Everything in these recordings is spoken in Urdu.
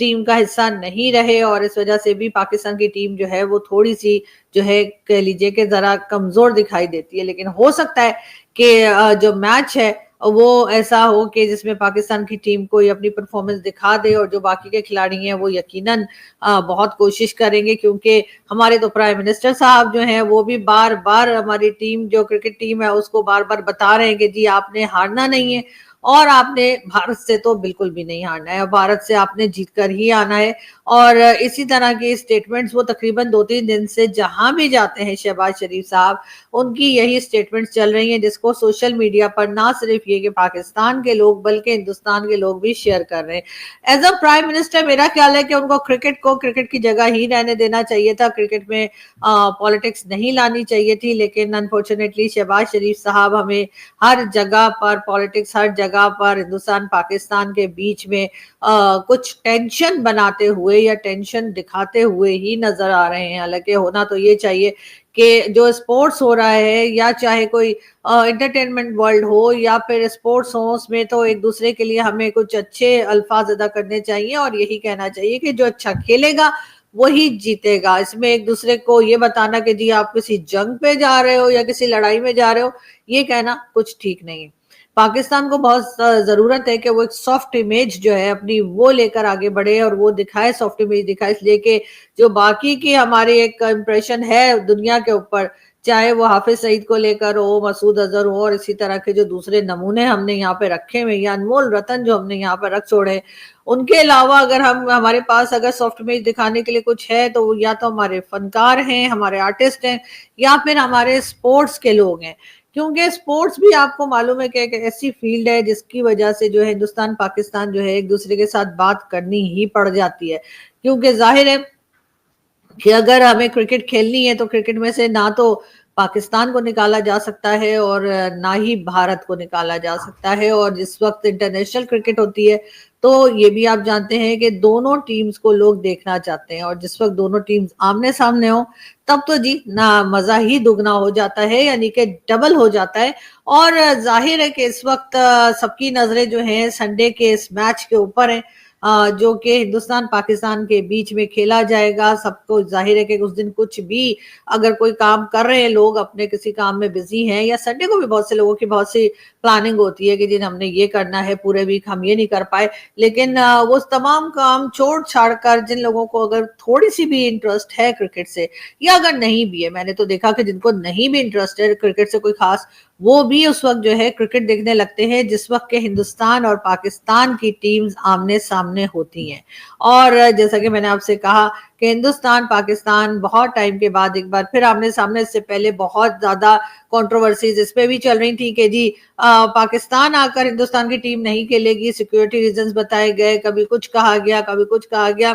ٹیم کا حصہ نہیں رہے اور اس وجہ سے بھی پاکستان کی ٹیم جو ہے وہ تھوڑی سی جو ہے کہہ لیجیے کہ ذرا کمزور دکھائی دیتی ہے. لیکن ہو سکتا ہے کہ جو میچ ہے وہ ایسا ہو کہ جس میں پاکستان کی ٹیم کوئی اپنی پرفارمنس دکھا دے اور جو باقی کے کھلاڑی ہیں وہ یقیناً بہت کوشش کریں گے, کیونکہ ہمارے تو پرائم منسٹر صاحب جو ہیں وہ بھی بار بار ہماری ٹیم جو کرکٹ ٹیم ہے اس کو بار بار بتا رہے ہیں کہ جی آپ نے ہارنا نہیں ہے اور آپ نے بھارت سے تو بالکل بھی نہیں ہارنا ہے, بھارت سے آپ نے جیت کر ہی آنا ہے. اور اسی طرح کی سٹیٹمنٹس وہ تقریباً 2-3 دن سے جہاں بھی جاتے ہیں شہباز شریف صاحب ان کی یہی سٹیٹمنٹس چل رہی ہیں, جس کو سوشل میڈیا پر نہ صرف یہ کہ پاکستان کے لوگ بلکہ ہندوستان کے لوگ بھی شیئر کر رہے ہیں. ایز اے پرائم منسٹر میرا خیال ہے کہ ان کو کرکٹ کی جگہ ہی رہنے دینا چاہیے تھا, کرکٹ میں پالیٹکس نہیں لانی چاہیے تھی. لیکن انفارچونیٹلی شہباز شریف صاحب ہمیں ہر جگہ پر پالیٹکس, ہر جگہ پر ہندوستان پاکستان کے بیچ میں کچھ ٹینشن بناتے ہوئے یا ٹینشن دکھاتے ہوئے ہی نظر آ رہے ہیں. حالانکہ ہونا تو یہ چاہیے کہ جو اسپورٹس ہو رہا ہے یا چاہے کوئی انٹرٹینمنٹ ورلڈ ہو یا پھر اسپورٹس ہو, اس میں تو ایک دوسرے کے لیے ہمیں کچھ اچھے الفاظ ادا کرنے چاہیے اور یہی کہنا چاہیے کہ جو اچھا کھیلے گا وہی جیتے گا. اس میں ایک دوسرے کو یہ بتانا کہ جی آپ کسی جنگ پہ جا رہے ہو یا کسی لڑائی میں جا رہے ہو, یہ کہنا کچھ ٹھیک نہیں ہے. پاکستان کو بہت ضرورت ہے کہ وہ ایک سافٹ امیج جو ہے اپنی وہ لے کر آگے بڑھے اور وہ دکھائے, سافٹ امیج دکھائے, اس لیے کہ جو باقی کی ہماری ایک امپریشن ہے دنیا کے اوپر, چاہے وہ حافظ سعید کو لے کر ہو, مسعود اظہر ہو اور اسی طرح کے جو دوسرے نمونے ہم نے یہاں پہ رکھے ہوئے یا انمول رتن جو ہم نے یہاں پہ رکھ چھوڑے, ان کے علاوہ اگر ہمارے پاس اگر سافٹ امیج دکھانے کے لیے کچھ ہے تو یا تو ہمارے فنکار ہیں, ہمارے آرٹسٹ ہیں یا پھر ہمارے سپورٹس کے لوگ ہیں. کیونکہ سپورٹس بھی آپ کو معلوم ہے کہ ایک ایسی فیلڈ ہے جس کی وجہ سے جو ہے ہندوستان پاکستان جو ہے ایک دوسرے کے ساتھ بات کرنی ہی پڑ جاتی ہے. کیونکہ ظاہر ہے کہ اگر ہمیں کرکٹ کھیلنی ہے تو کرکٹ میں سے نہ تو پاکستان کو نکالا جا سکتا ہے اور نہ ہی بھارت کو نکالا جا سکتا ہے. اور جس وقت انٹرنیشنل کرکٹ ہوتی ہے تو یہ بھی آپ جانتے ہیں کہ دونوں ٹیمز کو لوگ دیکھنا چاہتے ہیں, اور جس وقت دونوں ٹیمز آمنے سامنے ہوں تب تو جی نہ مزہ ہی دگنا ہو جاتا ہے, یعنی کہ ڈبل ہو جاتا ہے. اور ظاہر ہے کہ اس وقت سب کی نظریں جو ہیں سنڈے کے اس میچ کے اوپر ہیں جو کہ ہندوستان پاکستان کے بیچ میں کھیلا جائے گا. سب کو ظاہر ہے کہ اس دن کچھ بھی اگر کوئی کام کر رہے ہیں لوگ, اپنے کسی کام میں بزی ہیں, یا سنڈے کو بھی بہت سے لوگوں کی بہت سی پلاننگ ہوتی ہے کہ جن ہم نے یہ کرنا ہے, پورے ویک ہم یہ نہیں کر پائے, لیکن وہ تمام کام چھوڑ چھاڑ کر جن لوگوں کو اگر تھوڑی سی بھی انٹرسٹ ہے کرکٹ سے, یا اگر نہیں بھی ہے, میں نے تو دیکھا کہ جن کو نہیں بھی انٹرسٹ ہے کرکٹ سے کوئی خاص, وہ بھی اس وقت جو ہے کرکٹ دیکھنے لگتے ہیں جس وقت کہ ہندوستان اور پاکستان کی ٹیمز آمنے سامنے ہوتی ہیں. اور جیسا کہ میں نے آپ سے کہا کہ ہندوستان پاکستان بہت ٹائم کے بعد ایک بار پھر آمنے سامنے, اس سے پہلے بہت زیادہ کنٹروورسیز اس پہ بھی چل رہی تھی کہ جی پاکستان آ کر ہندوستان کی ٹیم نہیں کھیلے گی, سیکیورٹی ریزنز بتائے گئے, کبھی کچھ کہا گیا کبھی کچھ کہا گیا.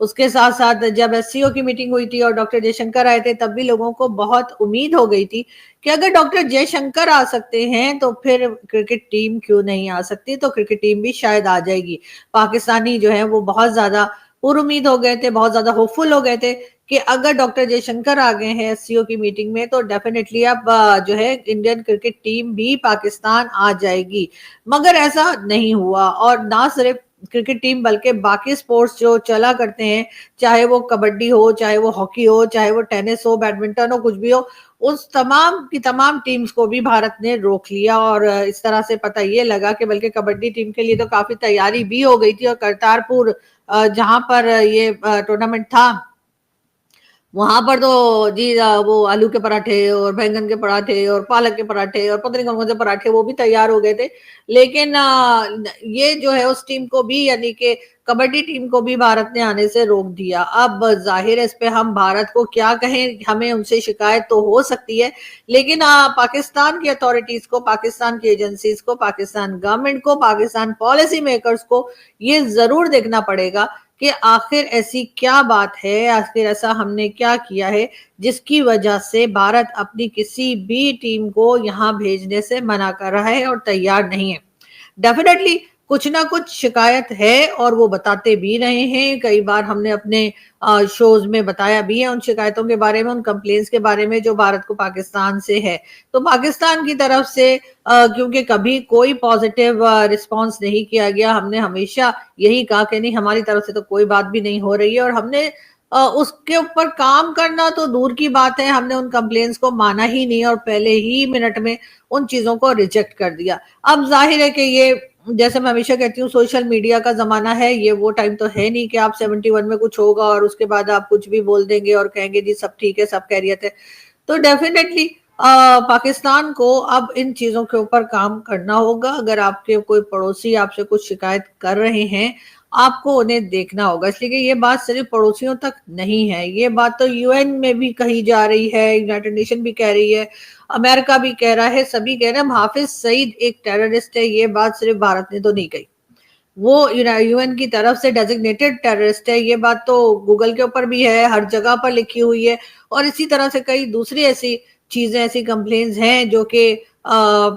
اس کے ساتھ ساتھ جب ایس سی او کی میٹنگ ہوئی تھی اور ڈاکٹر جے شنکر آئے تھے تب بھی لوگوں کو بہت امید ہو گئی تھی کہ اگر ڈاکٹر جے شنکر آ سکتے ہیں تو پھر کرکٹ ٹیم کیوں نہیں آ سکتی, تو کرکٹ ٹیم بھی شاید آ جائے گی. پاکستانی جو ہے وہ بہت زیادہ پر امید ہو گئے تھے, بہت زیادہ ہوپ فل ہو گئے تھے کہ اگر ڈاکٹر جے شنکر آ گئے ہیں ایس سی او کی میٹنگ میں تو ڈیفینیٹلی اب جو ہے انڈین کرکٹ ٹیم بھی پاکستان آ جائے گی. مگر ایسا نہیں ہوا, اور نہ صرف کرکٹ ٹیم بلکہ باقی سپورٹس جو چلا کرتے ہیں, چاہے وہ کبڈی ہو, چاہے وہ ہاکی ہو, چاہے وہ ٹینس ہو, بیڈمنٹن ہو, کچھ بھی ہو, اس تمام کی تمام ٹیمز کو بھی بھارت نے روک لیا. اور اس طرح سے پتہ یہ لگا کہ بلکہ کبڈی ٹیم کے لیے تو کافی تیاری بھی ہو گئی تھی, اور کرتارپور جہاں پر یہ ٹورنامنٹ تھا وہاں پر تو جی وہ آلو کے پراٹھے اور بینگن کے پراٹھے اور پالک کے پراٹھے اور پتہ نہیں کون کون سے پراٹھے وہ بھی تیار ہو گئے تھے. لیکن یہ جو ہے اس ٹیم کو بھی, یعنی کہ کبڈی ٹیم کو بھی بھارت نے آنے سے روک دیا. اب ظاہر ہے اس پہ ہم بھارت کو کیا کہیں, ہمیں ان سے شکایت تو ہو سکتی ہے, لیکن پاکستان کی اتھارٹیز کو, پاکستان کی ایجنسیز کو, پاکستان گورنمنٹ کو, پاکستان پالیسی میکرز کو یہ ضرور دیکھنا پڑے گا کہ آخر ایسی کیا بات ہے, آخر ایسا ہم نے کیا کیا ہے جس کی وجہ سے بھارت اپنی کسی بھی ٹیم کو یہاں بھیجنے سے منع کر رہا ہے اور تیار نہیں ہے. ڈیفینیٹلی کچھ نہ کچھ شکایت ہے اور وہ بتاتے بھی رہے ہیں. کئی بار ہم نے اپنے شوز میں بتایا بھی ہے ان شکایتوں کے بارے میں, ان کمپلینس کے بارے میں جو بھارت کو پاکستان سے ہے. تو پاکستان کی طرف سے کیونکہ کبھی کوئی پازیٹیو رسپانس نہیں کیا گیا, ہم نے ہمیشہ یہی کہا کہ نہیں ہماری طرف سے تو کوئی بات بھی نہیں ہو رہی ہے, اور ہم نے اس کے اوپر کام کرنا تو دور کی بات ہے, ہم نے ان کمپلینس کو مانا ہی نہیں اور پہلے ہی منٹ میں ان چیزوں کو ریجیکٹ کر دیا. اب ظاہر ہے کہ یہ جیسے میں ہمیشہ کہتی ہوں سوشل میڈیا کا زمانہ ہے, یہ وہ ٹائم تو ہے نہیں کہ آپ 71 میں کچھ ہوگا اور اس کے بعد آپ کچھ بھی بول دیں گے اور کہیں گے جی سب ٹھیک ہے سب خیریت ہے. تو ڈیفینیٹلی پاکستان کو اب ان چیزوں کے اوپر کام کرنا ہوگا. اگر آپ کے کوئی پڑوسی آپ سے کچھ شکایت کر رہے ہیں, آپ کو انہیں دیکھنا ہوگا, اس لیے کہ یہ بات صرف پڑوسیوں تک نہیں ہے, یہ بات تو UN میں بھی کہی جا رہی ہے, یونائیٹڈ نیشن بھی کہہ رہی ہے, امریکہ بھی کہہ رہا ہے, سبھی کہہ رہے ہیں حافظ سعید ایک ٹیررسٹ ہے. یہ بات صرف بھارت نے تو نہیں کہی, وہ UN کی طرف سے ڈیزگنیٹڈ ٹیررسٹ ہے. یہ بات تو گوگل کے اوپر بھی ہے, ہر جگہ پر لکھی ہوئی ہے, اور اسی طرح سے کئی دوسری ایسی چیزیں ایسی کمپلینز ہیں جو کہ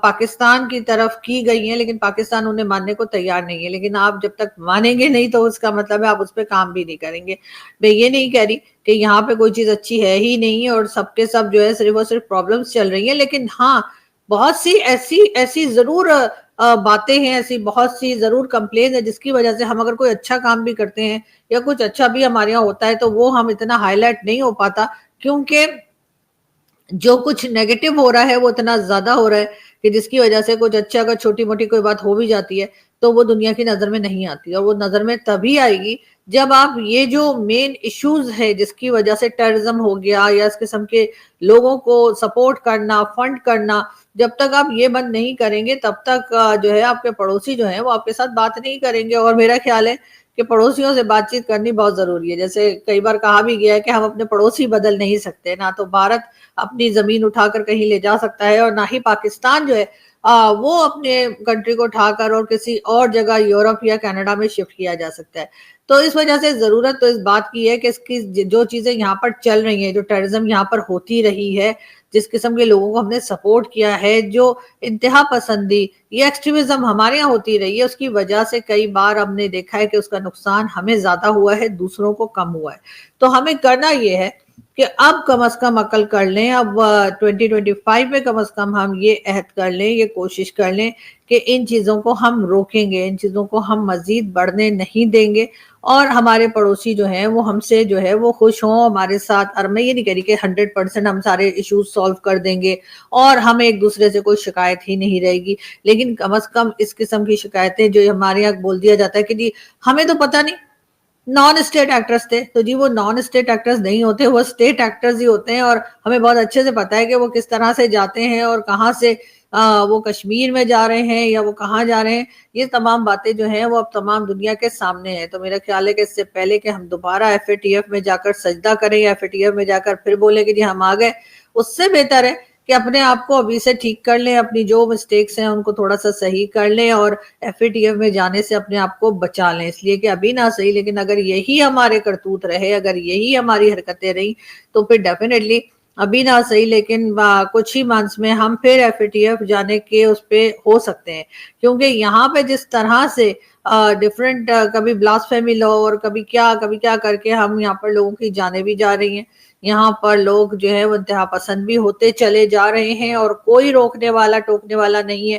پاکستان کی طرف کی گئی ہیں, لیکن پاکستان انہیں ماننے کو تیار نہیں ہے. لیکن آپ جب تک مانیں گے نہیں تو اس کا مطلب ہے آپ اس پہ کام بھی نہیں کریں گے. میں یہ نہیں کہہ رہی کہ یہاں پہ کوئی چیز اچھی ہے ہی نہیں اور سب کے سب جو ہے صرف اور صرف پرابلمز چل رہی ہیں, لیکن ہاں بہت سی ایسی ضرور باتیں ہیں, ایسی بہت سی ضرور کمپلین ہے جس کی وجہ سے ہم اگر کوئی اچھا کام بھی کرتے ہیں یا کچھ اچھا بھی ہمارے یہاں ہوتا ہے تو وہ ہم اتنا ہائی لائٹ نہیں ہو پاتا, کیونکہ جو کچھ نیگیٹو ہو رہا ہے وہ اتنا زیادہ ہو رہا ہے کہ جس کی وجہ سے کچھ اچھا اگر چھوٹی موٹی کوئی بات ہو بھی جاتی ہے تو وہ دنیا کی نظر میں نہیں آتی, اور وہ نظر میں تبھی آئے گی جب آپ یہ جو مین ایشوز ہے جس کی وجہ سے ٹیررزم ہو گیا یا اس قسم کے لوگوں کو سپورٹ کرنا, فنڈ کرنا, جب تک آپ یہ بند نہیں کریں گے تب تک جو ہے آپ کے پڑوسی جو ہیں وہ آپ کے ساتھ بات نہیں کریں گے. اور میرا خیال ہے کہ پڑوسیوں سے بات چیت کرنی بہت ضروری ہے. جیسے کئی بار کہا بھی گیا ہے کہ ہم اپنے پڑوسی بدل نہیں سکتے, نہ تو بھارت اپنی زمین اٹھا کر کہیں لے جا سکتا ہے اور نہ ہی پاکستان جو ہے وہ اپنے کنٹری کو اٹھا کر اور کسی اور جگہ یورپ یا کینیڈا میں شفٹ کیا جا سکتا ہے. تو اس وجہ سے ضرورت تو اس بات کی ہے کہ اس کی جو چیزیں یہاں پر چل رہی ہیں, جو ٹیررزم یہاں پر ہوتی رہی ہے, جس قسم کے لوگوں کو ہم نے سپورٹ کیا ہے, جو انتہا پسندی یہ ایکسٹریمزم ہمارے یہاں ہوتی رہی ہے, اس کی وجہ سے کئی بار ہم نے دیکھا ہے کہ اس کا نقصان ہمیں زیادہ ہوا ہے, دوسروں کو کم ہوا ہے. تو ہمیں کرنا یہ ہے کہ اب کم از کم عقل کر لیں, اب 2025 میں کم از کم ہم یہ عہد کر لیں, یہ کوشش کر لیں کہ ان چیزوں کو ہم روکیں گے, ان چیزوں کو ہم مزید بڑھنے نہیں دیں گے, اور ہمارے پڑوسی جو ہیں وہ ہم سے جو ہے وہ خوش ہوں ہمارے ساتھ. اور میں یہ نہیں کہہ رہی کہ 100% ہم سارے ایشوز سالو کر دیں گے اور ہمیں ایک دوسرے سے کوئی شکایت ہی نہیں رہے گی, لیکن کم از کم اس قسم کی شکایتیں جو ہمارے یہاں بول دیا جاتا ہے کہ جی ہمیں تو پتہ نہیں نان اسٹیٹ ایکٹرز تھے, تو جی وہ نان اسٹیٹ ایکٹرز نہیں ہوتے, وہ اسٹیٹ ایکٹرز ہی ہوتے ہیں, اور ہمیں بہت اچھے سے پتا ہے کہ وہ کس طرح سے جاتے ہیں اور کہاں سے وہ کشمیر میں جا رہے ہیں یا وہ کہاں جا رہے ہیں. یہ تمام باتیں جو ہیں وہ اب تمام دنیا کے سامنے ہیں. تو میرا خیال ہے کہ اس سے پہلے کہ ہم دوبارہ FATF میں جا کر سجدہ کریں یا FATF میں جا کر پھر بولیں کہ جی ہم آ گئے, اس سے بہتر ہے کہ اپنے آپ کو ابھی سے ٹھیک کر لیں, اپنی جو مسٹیکس ہیں ان کو تھوڑا سا صحیح کر لیں اور FATF میں جانے سے اپنے آپ کو بچا لیں. اس لیے کہ ابھی نہ صحیح لیکن اگر یہی ہمارے کرتوت رہے, اگر یہی ہماری حرکتیں رہیں تو پھر ڈیفینیٹلی ابھی نہ صحیح لیکن کچھ ہی منتھس میں ہم پھر FATF جانے کے اس پہ ہو سکتے ہیں, کیونکہ یہاں پہ جس طرح سے ڈفرینٹ کبھی بلاسفیمی لا اور کبھی کیا کر کے ہم یہاں پر لوگوں کی جانیں بھی جا رہی ہیں. یہاں پر لوگ جو ہے وہ انتہا پسند بھی ہوتے چلے جا رہے ہیں اور کوئی روکنے والا ٹوکنے والا نہیں ہے.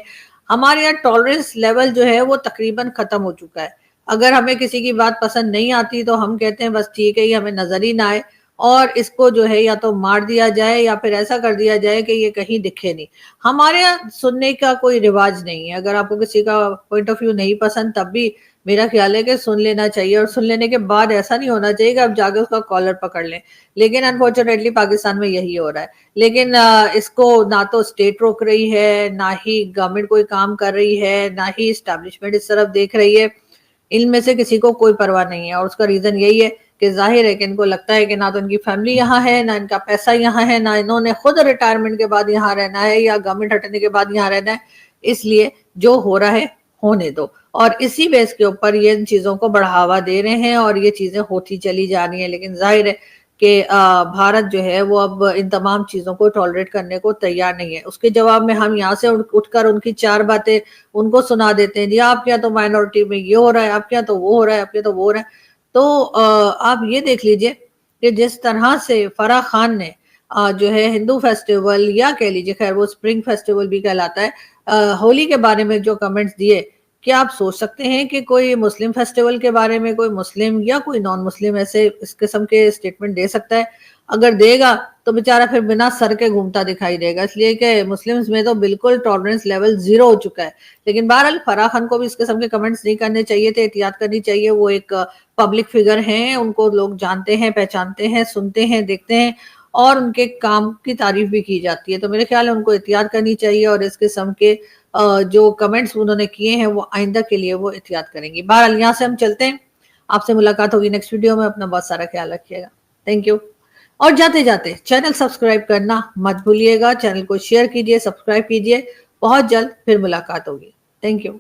ہمارے یہاں ٹالرنس لیول جو ہے وہ تقریباً ختم ہو چکا ہے. اگر ہمیں کسی کی بات پسند نہیں آتی تو ہم کہتے ہیں بس ٹھیک ہے, یہ ہمیں نظر ہی نہ آئے اور اس کو جو ہے یا تو مار دیا جائے یا پھر ایسا کر دیا جائے کہ یہ کہیں دکھے نہیں. ہمارے یہاں سننے کا کوئی رواج نہیں ہے. اگر آپ کو کسی کا پوائنٹ آف ویو نہیں پسند تب بھی میرا خیال ہے کہ سن لینا چاہیے, اور سن لینے کے بعد ایسا نہیں ہونا چاہیے کہ آپ جا کے اس کا کالر پکڑ لیں. لیکن انفارچونیٹلی پاکستان میں یہی ہو رہا ہے. لیکن اس کو نہ تو اسٹیٹ روک رہی ہے, نہ ہی گورنمنٹ کوئی کام کر رہی ہے, نہ ہی اسٹیبلشمنٹ اس طرف دیکھ رہی ہے. ان میں سے کسی کو کوئی پرواہ نہیں ہے, اور اس کا ریزن یہی ہے کہ ظاہر ہے کہ ان کو لگتا ہے کہ نہ تو ان کی فیملی یہاں ہے, نہ ان کا پیسہ یہاں ہے, نہ انہوں نے خود ریٹائرمنٹ کے بعد یہاں رہنا ہے یا گورنمنٹ ہٹنے کے بعد یہاں رہنا ہے. اس لیے جو ہو رہا ہے ہونے دو, اور اسی بیس کے اوپر یہ ان چیزوں کو بڑھاوا دے رہے ہیں اور یہ چیزیں ہوتی چلی جا رہی ہیں. لیکن ظاہر ہے کہ بھارت جو ہے وہ اب ان تمام چیزوں کو ٹالریٹ کرنے کو تیار نہیں ہے. اس کے جواب میں ہم یہاں سے اٹھ کر ان کی 4 باتیں ان کو سنا دیتے ہیں. جی آپ کیا تو مائنورٹی میں یہ ہو رہا ہے, آپ کیا تو وہ ہو رہا ہے, آپ کیا تو وہ ہو رہا ہے. تو آپ یہ دیکھ لیجئے کہ جس طرح سے فرح خان نے جو ہے ہندو فیسٹیول یا کہہ لیجئے, خیر وہ اسپرنگ فیسٹیول بھی کہلاتا ہے, ہولی کے بارے میں جو کمنٹس دیے, کیا آپ سوچ سکتے ہیں کہ کوئی مسلم فیسٹیول کے بارے میں کوئی مسلم یا کوئی نان مسلم ایسے اس قسم کے سٹیٹمنٹ دے سکتا ہے؟ اگر دے گا تو بیچارہ پھر بنا سر کے گھومتا دکھائی دے گا, اس لیے کہ مسلمز میں تو بالکل ٹالرنس لیول 0 ہو چکا ہے. لیکن بہرحال فرح خان کو بھی اس قسم کے کمنٹس نہیں کرنے چاہیے تھے, احتیاط کرنی چاہیے. وہ ایک پبلک فگر ہیں, ان کو لوگ جانتے ہیں, پہچانتے ہیں, سنتے ہیں, دیکھتے ہیں, اور ان کے کام کی تعریف بھی کی جاتی ہے. تو میرے خیال ہے ان کو احتیاط کرنی چاہیے, اور اس قسم کے جو کمنٹس انہوں نے کیے ہیں وہ آئندہ کے لیے وہ احتیاط کریں گی. بہرحال یہاں سے ہم چلتے ہیں, آپ سے ملاقات ہوگی نیکسٹ ویڈیو میں. اپنا بہت سارا خیال رکھیے گا. Thank you. اور جاتے جاتے چینل سبسکرائب کرنا مت بھولیے گا, چینل کو شیئر کیجئے, سبسکرائب کیجئے. بہت جلد پھر ملاقات ہوگی. Thank you.